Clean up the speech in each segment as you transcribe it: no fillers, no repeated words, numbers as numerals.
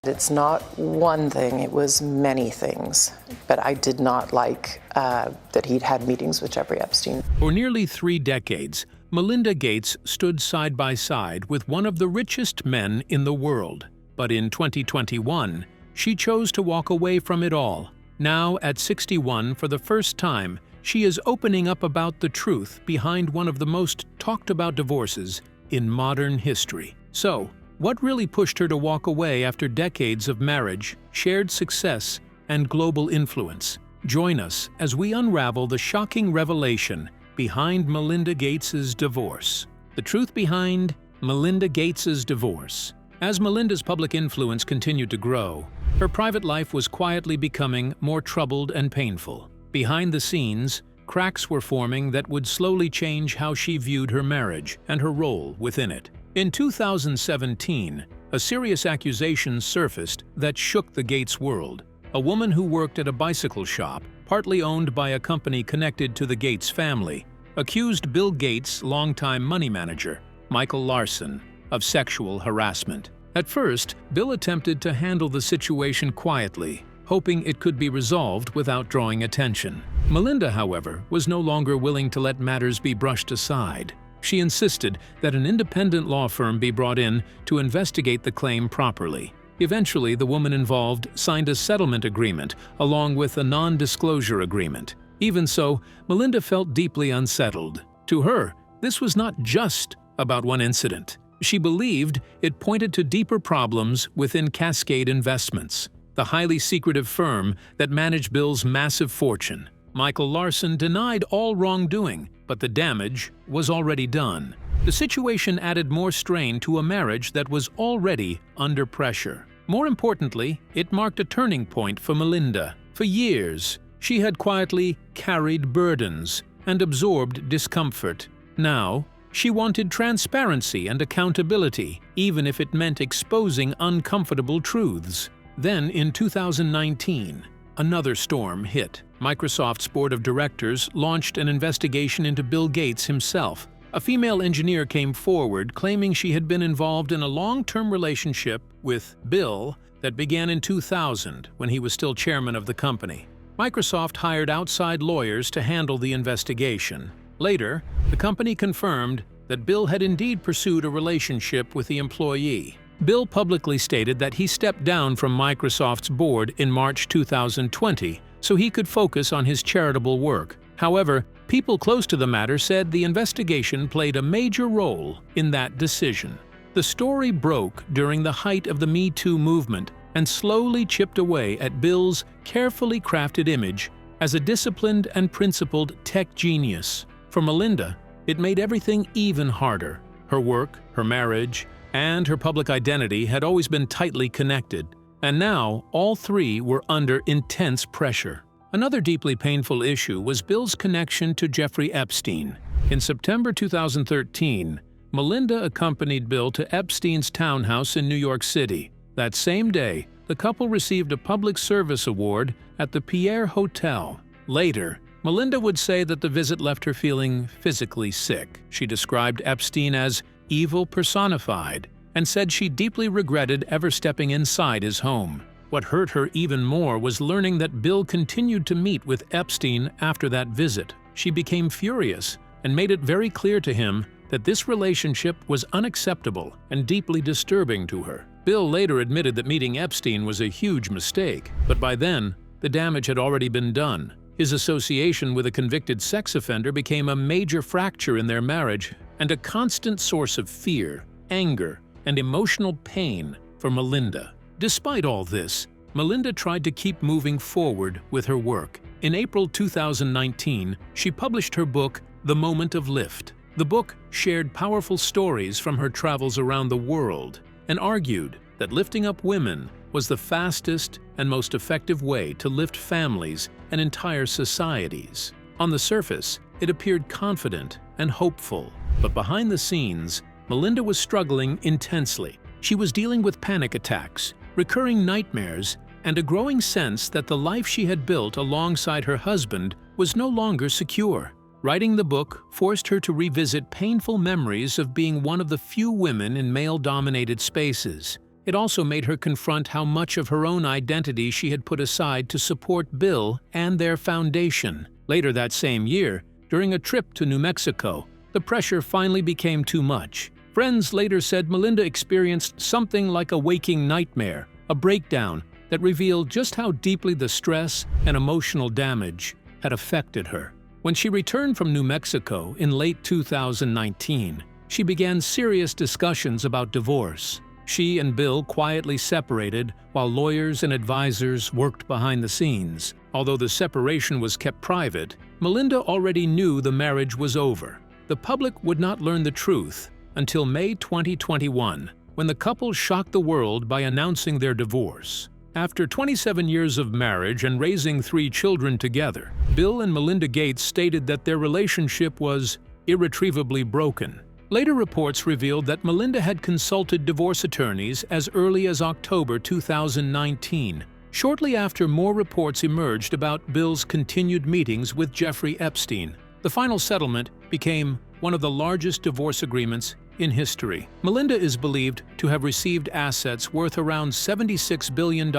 It's not one thing, it was many things. But I did not like that he'd had meetings with Jeffrey Epstein. For nearly 3 decades, Melinda Gates stood side by side with one of the richest men in the world. But in 2021, she chose to walk away from it all. Now, at 61, for the first time, she is opening up about the truth behind one of the most talked about divorces in modern history. So, what really pushed her to walk away after decades of marriage, shared success, and global influence? Join us as we unravel the shocking revelation behind Melinda Gates' divorce. The truth behind Melinda Gates' divorce. As Melinda's public influence continued to grow, her private life was quietly becoming more troubled and painful. Behind the scenes, cracks were forming that would slowly change how she viewed her marriage and her role within it. In 2017, a serious accusation surfaced that shook the Gates world. A woman who worked at a bicycle shop, partly owned by a company connected to the Gates family, accused Bill Gates' longtime money manager, Michael Larson, of sexual harassment. At first, Bill attempted to handle the situation quietly, hoping it could be resolved without drawing attention. Melinda, however, was no longer willing to let matters be brushed aside. She insisted that an independent law firm be brought in to investigate the claim properly. Eventually, the woman involved signed a settlement agreement along with a non-disclosure agreement. Even so, Melinda felt deeply unsettled. To her, this was not just about one incident. She believed it pointed to deeper problems within Cascade Investments, the highly secretive firm that managed Bill's massive fortune. Michael Larson denied all wrongdoing, but the damage was already done. The situation added more strain to a marriage that was already under pressure. More importantly, it marked a turning point for Melinda. For years, she had quietly carried burdens and absorbed discomfort. Now, she wanted transparency and accountability, even if it meant exposing uncomfortable truths. Then, in 2019, another storm hit. Microsoft's board of directors launched an investigation into Bill Gates himself. A female engineer came forward claiming she had been involved in a long-term relationship with Bill that began in 2000 when he was still chairman of the company. Microsoft hired outside lawyers to handle the investigation. Later, the company confirmed that Bill had indeed pursued a relationship with the employee. Bill publicly stated that he stepped down from Microsoft's board in March 2020 so he could focus on his charitable work. However, people close to the matter said the investigation played a major role in that decision. The story broke during the height of the Me Too movement and slowly chipped away at Bill's carefully crafted image as a disciplined and principled tech genius. For Melinda, it made everything even harder. Her work, her marriage, and her public identity had always been tightly connected, and now all three were under intense pressure. Another deeply painful issue was Bill's connection to Jeffrey Epstein. In September 2013, Melinda accompanied Bill to Epstein's townhouse in New York City. That same day, the couple received a public service award at the Pierre Hotel. Later, Melinda would say that the visit left her feeling physically sick. She described Epstein as evil personified and said she deeply regretted ever stepping inside his home. What hurt her even more was learning that Bill continued to meet with Epstein after that visit. She became furious and made it very clear to him that this relationship was unacceptable and deeply disturbing to her. Bill later admitted that meeting Epstein was a huge mistake, but by then, the damage had already been done. His association with a convicted sex offender became a major fracture in their marriage and a constant source of fear, anger, and emotional pain for Melinda. Despite all this, Melinda tried to keep moving forward with her work. In April 2019, she published her book, The Moment of Lift. The book shared powerful stories from her travels around the world and argued that lifting up women was the fastest and most effective way to lift families and entire societies. On the surface, it appeared confident and hopeful, but behind the scenes, Melinda was struggling intensely. She was dealing with panic attacks, recurring nightmares, and a growing sense that the life she had built alongside her husband was no longer secure. Writing the book forced her to revisit painful memories of being one of the few women in male-dominated spaces. It also made her confront how much of her own identity she had put aside to support Bill and their foundation. Later that same year, during a trip to New Mexico, the pressure finally became too much. Friends later said Melinda experienced something like a waking nightmare, a breakdown that revealed just how deeply the stress and emotional damage had affected her. When she returned from New Mexico in late 2019, she began serious discussions about divorce. She and Bill quietly separated while lawyers and advisors worked behind the scenes. Although the separation was kept private, Melinda already knew the marriage was over. The public would not learn the truth until May 2021, when the couple shocked the world by announcing their divorce. After 27 years of marriage and raising 3 children together, Bill and Melinda Gates stated that their relationship was irretrievably broken. Later reports revealed that Melinda had consulted divorce attorneys as early as October 2019, shortly after more reports emerged about Bill's continued meetings with Jeffrey Epstein. The final settlement became one of the largest divorce agreements in history. Melinda is believed to have received assets worth around $76 billion,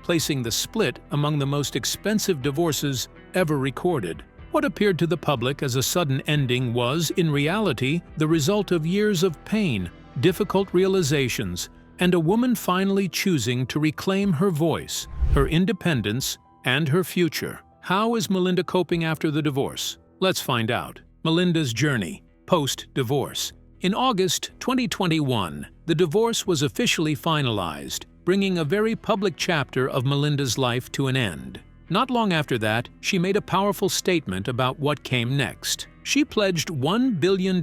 placing the split among the most expensive divorces ever recorded. What appeared to the public as a sudden ending was, in reality, the result of years of pain, difficult realizations, and a woman finally choosing to reclaim her voice, her independence, and her future. How is Melinda coping after the divorce? Let's find out. Melinda's journey, post-divorce. In August 2021, the divorce was officially finalized, bringing a very public chapter of Melinda's life to an end. Not long after that, she made a powerful statement about what came next. She pledged $1 billion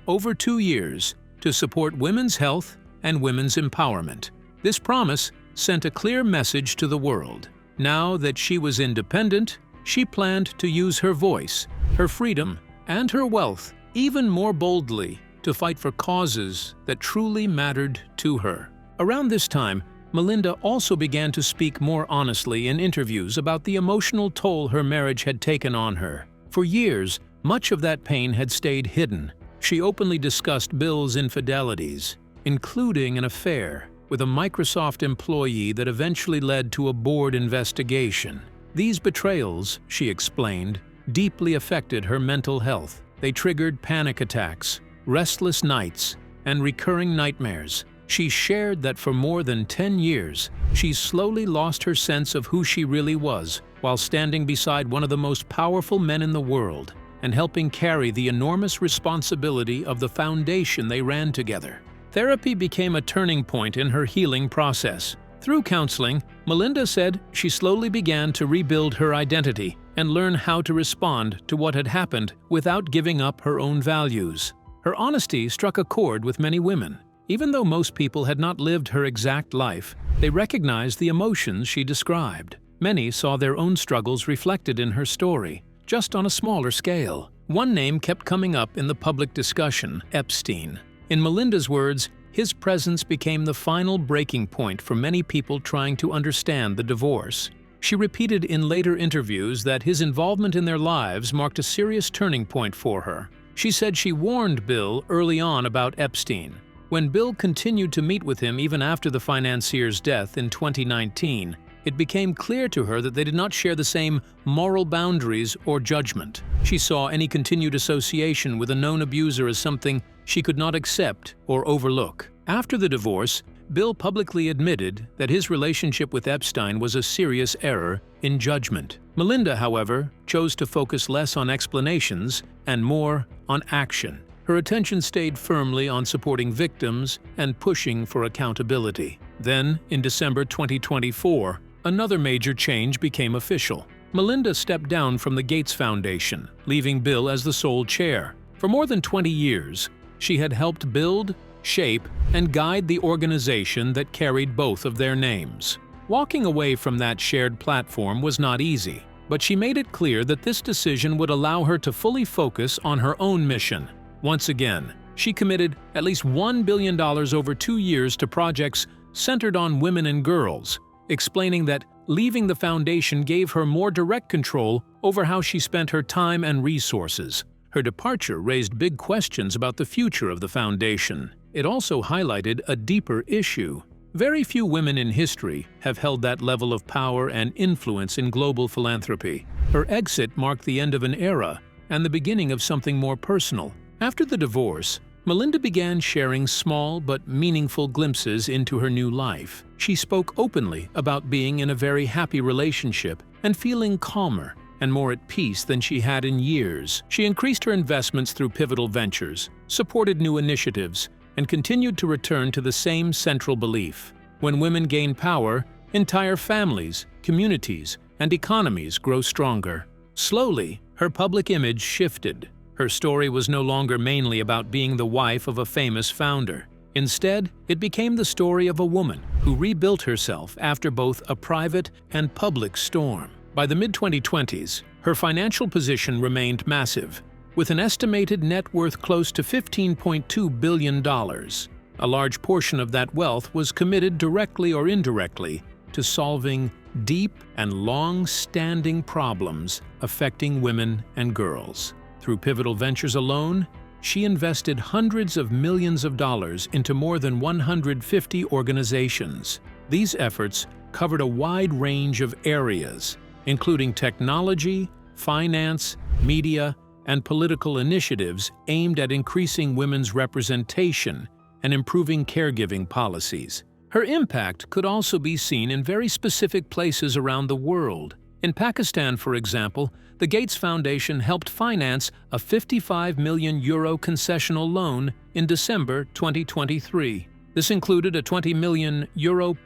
over 2 years to support women's health and women's empowerment. This promise sent a clear message to the world. Now that she was independent, she planned to use her voice, her freedom, and her wealth even more boldly to fight for causes that truly mattered to her. Around this time, Melinda also began to speak more honestly in interviews about the emotional toll her marriage had taken on her. For years, much of that pain had stayed hidden. She openly discussed Bill's infidelities, including an affair with a Microsoft employee that eventually led to a board investigation. These betrayals, she explained, deeply affected her mental health. They triggered panic attacks, restless nights, and recurring nightmares. She shared that for more than 10 years, she slowly lost her sense of who she really was while standing beside one of the most powerful men in the world and helping carry the enormous responsibility of the foundation they ran together. Therapy became a turning point in her healing process. Through counseling, Melinda said she slowly began to rebuild her identity and learn how to respond to what had happened without giving up her own values. Her honesty struck a chord with many women. Even though most people had not lived her exact life, they recognized the emotions she described. Many saw their own struggles reflected in her story, just on a smaller scale. One name kept coming up in the public discussion: Epstein. In Melinda's words, his presence became the final breaking point for many people trying to understand the divorce. She repeated in later interviews that his involvement in their lives marked a serious turning point for her. She said she warned Bill early on about Epstein. When Bill continued to meet with him even after the financier's death in 2019, it became clear to her that they did not share the same moral boundaries or judgment. She saw any continued association with a known abuser as something she could not accept or overlook. After the divorce, Bill publicly admitted that his relationship with Epstein was a serious error in judgment. Melinda, however, chose to focus less on explanations and more on action. Her attention stayed firmly on supporting victims and pushing for accountability. Then, in December 2024, another major change became official. Melinda stepped down from the Gates Foundation, leaving Bill as the sole chair. For more than 20 years, she had helped build, shape, and guide the organization that carried both of their names. Walking away from that shared platform was not easy, but she made it clear that this decision would allow her to fully focus on her own mission. Once again, she committed at least $1 billion over 2 years to projects centered on women and girls, explaining that leaving the foundation gave her more direct control over how she spent her time and resources. Her departure raised big questions about the future of the foundation. It also highlighted a deeper issue: Very few women in history have held that level of power and influence in global philanthropy. Her exit marked the end of an era and the beginning of something more personal. After the divorce, Melinda began sharing small but meaningful glimpses into her new life. She spoke openly about being in a very happy relationship and feeling calmer and more at peace than she had in years. She increased her investments through pivotal ventures, supported new initiatives, and continued to return to the same central belief. When women gain power, entire families, communities, and economies grow stronger. Slowly, her public image shifted. Her story was no longer mainly about being the wife of a famous founder. Instead, it became the story of a woman who rebuilt herself after both a private and public storm. By the mid-2020s, her financial position remained massive, with an estimated net worth close to $15.2 billion. A large portion of that wealth was committed directly or indirectly to solving deep and long-standing problems affecting women and girls. Through pivotal ventures alone, she invested hundreds of millions of dollars into more than 150 organizations. These efforts covered a wide range of areas, including technology, finance, media, and political initiatives aimed at increasing women's representation and improving caregiving policies. Her impact could also be seen in very specific places around the world. In Pakistan, for example, the Gates Foundation helped finance a €55 million concessional loan in December 2023. This included a €20 million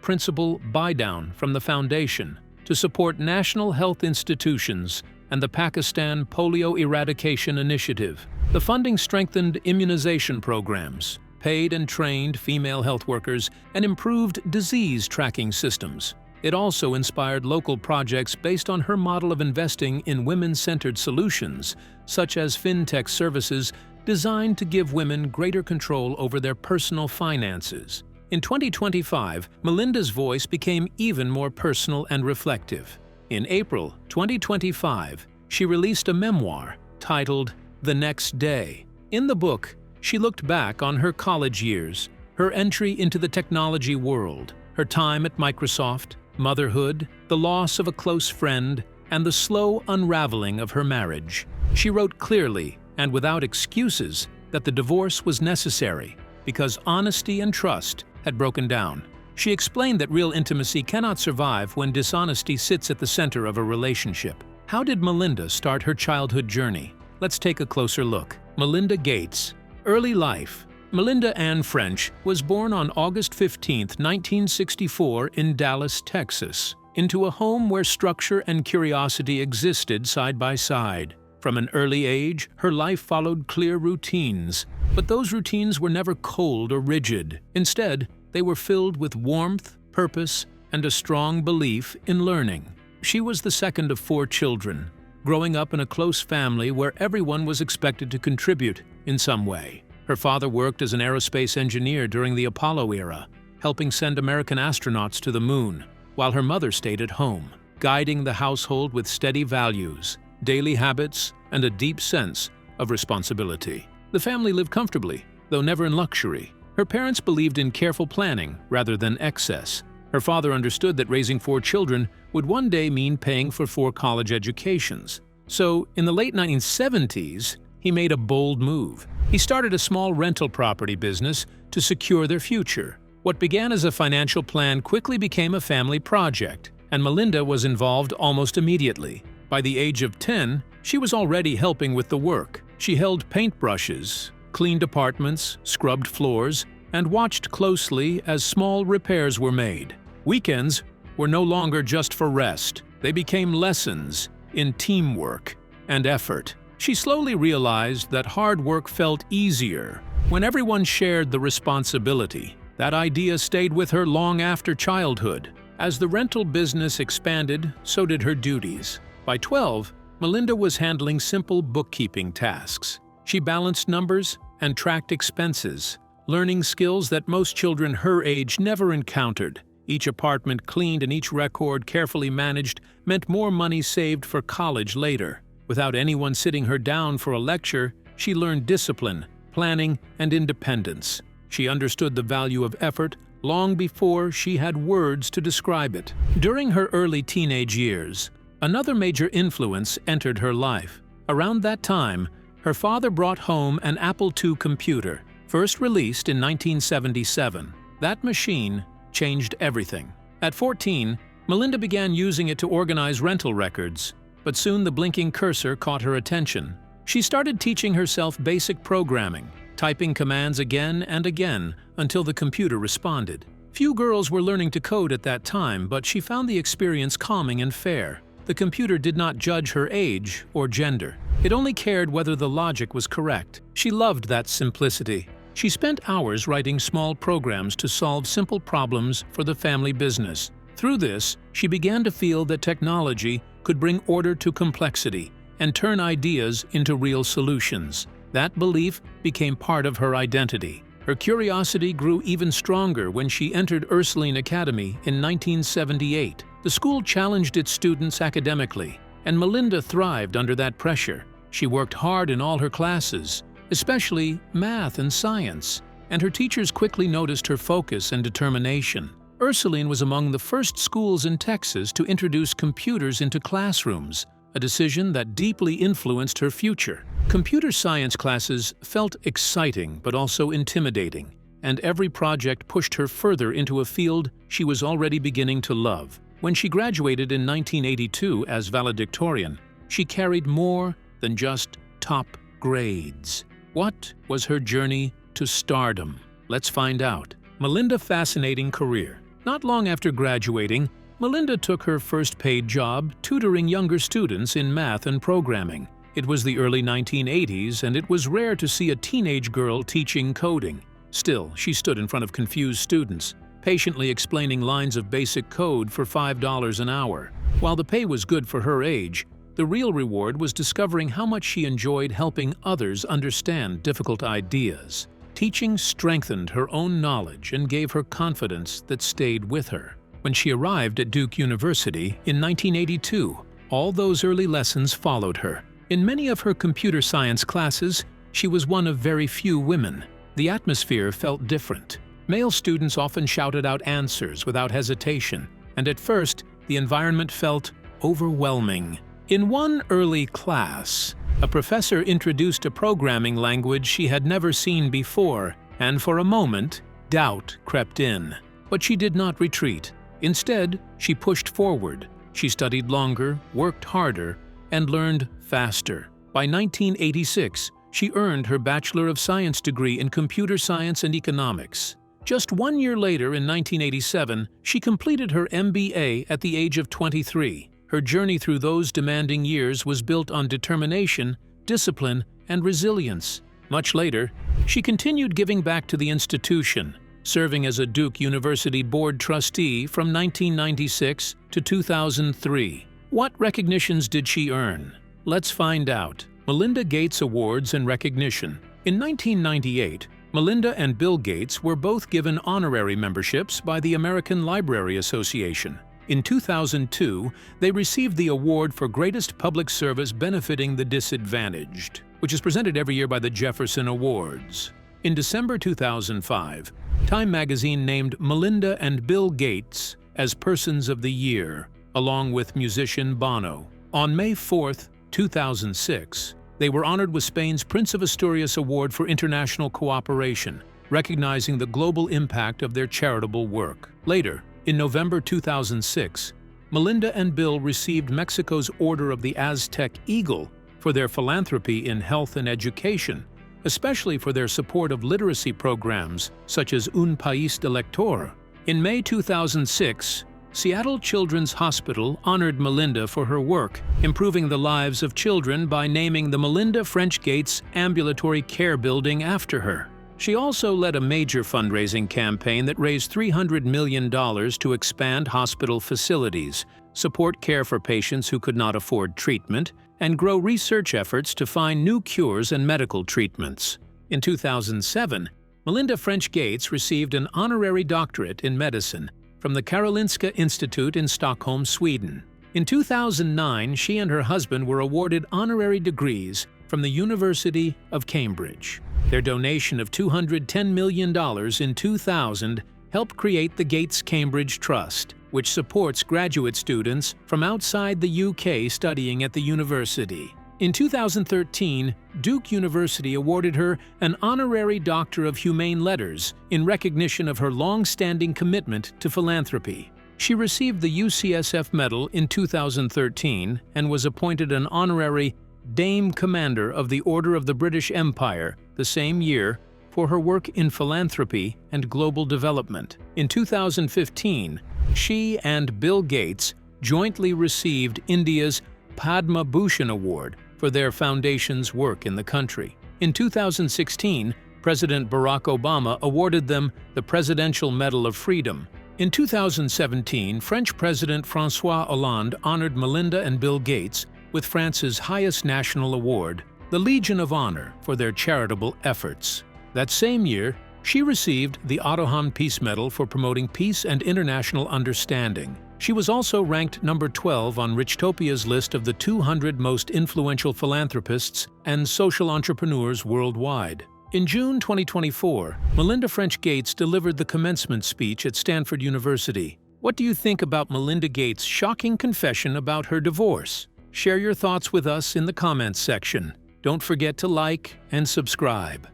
principal buy-down from the foundation to support national health institutions and the Pakistan Polio Eradication Initiative. The funding strengthened immunization programs, paid and trained female health workers, and improved disease tracking systems. It also inspired local projects based on her model of investing in women-centered solutions, such as fintech services designed to give women greater control over their personal finances. In 2025, Melinda's voice became even more personal and reflective. In April 2025, she released a memoir titled The Next Day. In the book, she looked back on her college years, her entry into the technology world, her time at Microsoft, motherhood, the loss of a close friend, and the slow unraveling of her marriage. She wrote clearly and without excuses that the divorce was necessary because honesty and trust had broken down. She explained that real intimacy cannot survive when dishonesty sits at the center of a relationship. How did Melinda start her childhood journey? Let's take a closer look. Melinda Gates. Early life. Melinda Ann French was born on August 15, 1964 in Dallas, Texas, into a home where structure and curiosity existed side by side. From an early age, her life followed clear routines, but those routines were never cold or rigid. Instead, they were filled with warmth, purpose, and a strong belief in learning. She was the second of 4 children, growing up in a close family where everyone was expected to contribute in some way. Her father worked as an aerospace engineer during the Apollo era, helping send American astronauts to the moon, while her mother stayed at home, guiding the household with steady values, daily habits, and a deep sense of responsibility. The family lived comfortably, though never in luxury. Her parents believed in careful planning rather than excess. Her father understood that raising 4 children would one day mean paying for 4 college educations. So, in the late 1970s, he made a bold move. He started a small rental property business to secure their future. What began as a financial plan quickly became a family project, and Melinda was involved almost immediately. By the age of 10, she was already helping with the work. She held paintbrushes, cleaned apartments, scrubbed floors, and watched closely as small repairs were made. Weekends were no longer just for rest. They became lessons in teamwork and effort. She slowly realized that hard work felt easier when everyone shared the responsibility. That idea stayed with her long after childhood. As the rental business expanded, so did her duties. By 12, Melinda was handling simple bookkeeping tasks. She balanced numbers and tracked expenses, learning skills that most children her age never encountered. Each apartment cleaned and each record carefully managed meant more money saved for college later. Without anyone sitting her down for a lecture, she learned discipline, planning, and independence. She understood the value of effort, long before she had words to describe it. During her early teenage years, another major influence entered her life. Around that time, her father brought home an Apple II computer, first released in 1977. That machine changed everything. At 14, Melinda began using it to organize rental records, but soon the blinking cursor caught her attention. She started teaching herself basic programming, typing commands again and again until the computer responded. Few girls were learning to code at that time, but she found the experience calming and fair. The computer did not judge her age or gender. It only cared whether the logic was correct. She loved that simplicity. She spent hours writing small programs to solve simple problems for the family business. Through this, she began to feel that technology could bring order to complexity and turn ideas into real solutions. That belief became part of her identity. Her curiosity grew even stronger when she entered Ursuline Academy in 1978. The school challenged its students academically, and Melinda thrived under that pressure. She worked hard in all her classes, especially math and science, and her teachers quickly noticed her focus and determination. Ursuline was among the first schools in Texas to introduce computers into classrooms, a decision that deeply influenced her future. Computer science classes felt exciting but also intimidating, and every project pushed her further into a field she was already beginning to love. When she graduated in 1982 as valedictorian, she carried more than just top grades. What was her journey to stardom? Let's find out. Melinda's fascinating career. Not long after graduating, Melinda took her first paid job tutoring younger students in math and programming. It was the early 1980s, and it was rare to see a teenage girl teaching coding. Still, she stood in front of confused students, patiently explaining lines of basic code for $5 an hour. While the pay was good for her age, the real reward was discovering how much she enjoyed helping others understand difficult ideas. Teaching strengthened her own knowledge and gave her confidence that stayed with her. When she arrived at Duke University in 1982, all those early lessons followed her. In many of her computer science classes, she was one of very few women. The atmosphere felt different. Male students often shouted out answers without hesitation, and at first, the environment felt overwhelming. In one early class, a professor introduced a programming language she had never seen before, and for a moment, doubt crept in. But she did not retreat. Instead, she pushed forward. She studied longer, worked harder, and learned faster. By 1986, she earned her Bachelor of Science degree in Computer Science and Economics. Just 1 year later, in 1987, she completed her MBA at the age of 23. Her journey through those demanding years was built on determination, discipline, and resilience. Much later, she continued giving back to the institution, serving as a Duke University board trustee from 1996 to 2003. What recognitions did she earn? Let's find out. Melinda Gates Awards and Recognition. In 1998, Melinda and Bill Gates were both given honorary memberships by the American Library Association. In 2002, they received the award for Greatest Public Service Benefiting the Disadvantaged, which is presented every year by the Jefferson Awards. In December 2005, Time magazine named Melinda and Bill Gates as Persons of the Year, along with musician Bono. On May 4, 2006, they were honored with Spain's Prince of Asturias Award for International Cooperation, recognizing the global impact of their charitable work. Later, in November 2006, Melinda and Bill received Mexico's Order of the Aztec Eagle for their philanthropy in health and education, especially for their support of literacy programs such as Un País de Lector. In May 2006, Seattle Children's Hospital honored Melinda for her work, improving the lives of children by naming the Melinda French Gates Ambulatory Care Building after her. She also led a major fundraising campaign that raised $300 million to expand hospital facilities, support care for patients who could not afford treatment, and grow research efforts to find new cures and medical treatments. In 2007, Melinda French Gates received an honorary doctorate in medicine from the Karolinska Institute in Stockholm, Sweden. In 2009, she and her husband were awarded honorary degrees from the University of Cambridge. Their donation of $210 million in 2000 helped create the Gates Cambridge Trust, which supports graduate students from outside the UK studying at the university. In 2013, Duke University awarded her an honorary Doctor of Humane Letters in recognition of her long-standing commitment to philanthropy. She received the UCSF Medal in 2013 and was appointed an honorary Dame Commander of the Order of the British Empire the same year for her work in philanthropy and global development. In 2015, she and Bill Gates jointly received India's Padma Bhushan Award for their foundation's work in the country. In 2016, President Barack Obama awarded them the Presidential Medal of Freedom. In 2017, French President François Hollande honored Melinda and Bill Gates with France's highest national award, the Legion of Honor, for their charitable efforts. That same year, she received the Otto Hahn Peace Medal for promoting peace and international understanding. She was also ranked number 12 on Richtopia's list of the 200 most influential philanthropists and social entrepreneurs worldwide. In June 2024, Melinda French Gates delivered the commencement speech at Stanford University. What do you think about Melinda Gates' shocking confession about her divorce? Share your thoughts with us in the comments section. Don't forget to like and subscribe.